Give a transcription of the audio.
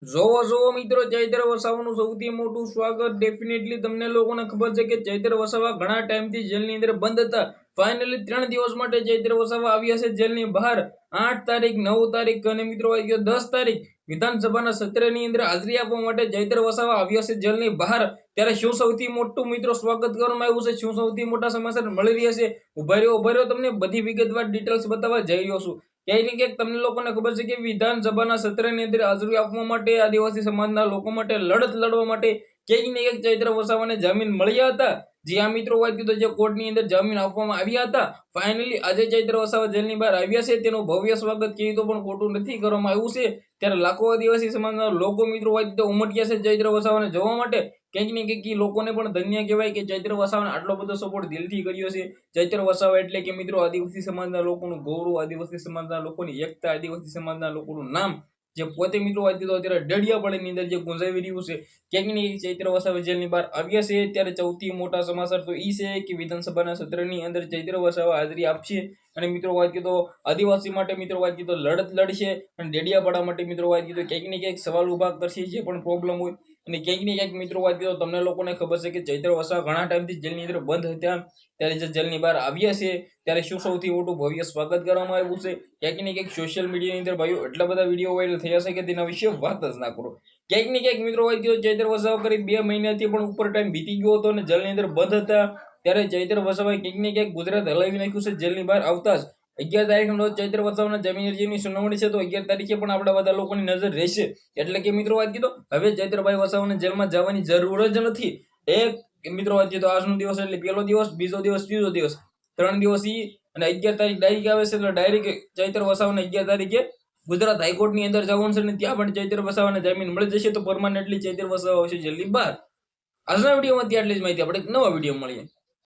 જોવો જોવો મિત્રો, ચૈત્ર વસાવાનું સૌથી મોટું સ્વાગત. ડેફિનેટલી તમને લોકોને ખબર છે કે ચૈત્ર વસાવા ઘણા ટાઈમથી જેલની અંદર બંધ હતા. ફાઇનલી 3 દિવસ માટે ચૈત્ર વસાવા આવ્યા છે જેલની બહાર. 8 તારીખ, 9 તારીખ અને મિત્રો 10 તારીખ વિધાનસભાના સત્રની અંદર હાજરી આપવા માટે ચૈત્ર વસાવા આવ્યા છે જેલની બહાર. ત્યારે શું સૌથી મોટું મિત્રો સ્વાગત કરવામાં આવ્યું છે, શું સૌથી મોટા સમાચાર મળી રહ્યા છે, ઉભા રહ્યો તમને બધી વિગતવાર ડિટેલ્સ બતાવવા જઈ રહ્યો છું. ક્યાંય ને ક્યાંક તમને લોકોને ખબર છે કે વિધાનસભાના સત્રની અંદર હાજરી આપવા માટે આદિવાસી સમાજના લોકો માટે લડત લડવા માટે ક્યાંક ને ક્યાંક ચૈત્ર વસાવાને જામીન મળ્યા હતા. જે આ મિત્રો વાત કીધું, જે કોર્ટની અંદર જામીન આપવામાં આવ્યા હતા. ફાઇનલી આજે ચૈત્ર વસાવા જેલની બહાર આવ્યા છે. તેનું ભવ્ય સ્વાગત કહીએ તો પણ ખોટું નથી કરવામાં આવ્યું છે. ત્યારે લાખો આદિવાસી સમાજના લોકો મિત્રો વાત કીધું ઉમટ્યા છે ચૈત્ર વસાવાને જોવા માટે. ક્યાંક ને ક્યાંક લોકોને પણ ધન્ય કહેવાય કે ચૈત્ર વસાવાને આટલો બધો સપોર્ટ દિલથી કર્યો છે. ચૈત્ર વસાવા એટલે કે મિત્રો આદિવાસી સમાજના લોકોનું ગૌરવ, આદિવાસી સમાજના લોકોની એકતા, આદિવાસી સમાજના લોકોનું નામ, જે પોતે મિત્રો વાત કીધું અત્યારે ડડિયાપાડાની અંદર જે ગુંજાવી રહ્યું છે. ક્યાંક ને ક્યાંક ચૈત્ર વસાવા જેલની બહાર આવ્યા છે. ત્યારે સૌથી મોટા સમાચાર તો એ છે કે વિધાનસભાના સત્રની અંદર ચૈત્ર વસાવા હાજરી આપશે અને મિત્રો વાત કીધો આદિવાસી માટે મિત્રો વાત કીધો લડત લડશે અને ડેડિયાપાડા માટે મિત્રો વાત કીધો ક્યાંક ને ક્યાંક સવાલ ઉભા કરશે, જે પણ પ્રોબ્લેમ હોય. અને ક્યાંક ને ક્યાંક મિત્રો વાત કીધો તમને લોકોને ખબર છે કે ચૈત્ર વસાવા ઘણા ટાઈમથી જેલની અંદર બંધ હતા. ત્યારે જે જેલની બહાર આવ્યા છે ત્યારે શું સૌથી મોટું ભવ્ય સ્વાગત કરવામાં આવ્યું છે. ક્યાંક ને ક્યાંક સોશિયલ મીડિયાની અંદર ભાઈઓ એટલા બધા વિડીયો વાયરલ થયા છે કે તેના વિશે વાત જ ના કરો. ક્યાંક ને ક્યાંક મિત્રો વાત કીધો ચૈત્ર વસાવા કરી 2 મહિનાથી પણ ઉપર ટાઈમ બીતી ગયો હતો અને જેલની અંદર બંધ હતા. ત્યારે ચૈત્ર વસાવાએ ક્યાંક ને ક્યાંક ગુજરાત હલાવી નાખ્યું છે જેલની બહાર આવતા જ. 11 તારીખનો રોજ ચૈત્ર વસાવાના જામીન અરજીની સુનાવણી છે, તો 11 તારીખે પણ આપણા બધા લોકોની નજર રહેશે. એટલે કે મિત્રો વાત કીધો હવે ચૈત્રભાઈ વસાવાને જેલમાં જવાની જરૂર જ નથી. એક મિત્રો વાત કીધો આજનો દિવસ એટલે પહેલો દિવસ, બીજો દિવસ, ત્રીજો દિવસ, 3 દિવસ અને 11 તારીખ ડાયરેક્ટ આવે છે. એટલે ડાયરેક્ટ ચૈત્ર વસાવાને 11 તારીખે ગુજરાત હાઈકોર્ટની અંદર જવાનું છે અને ત્યાં પણ ચૈત્ર વસાવાને જામીન મળી જશે. તો પરમાનન્ટલી ચૈત્ર વસાવા આવશે જેલની બહાર. આજના વિડીયોમાં આટલી જ માહિતી. આપણે નવા વિડીયો મળીએ.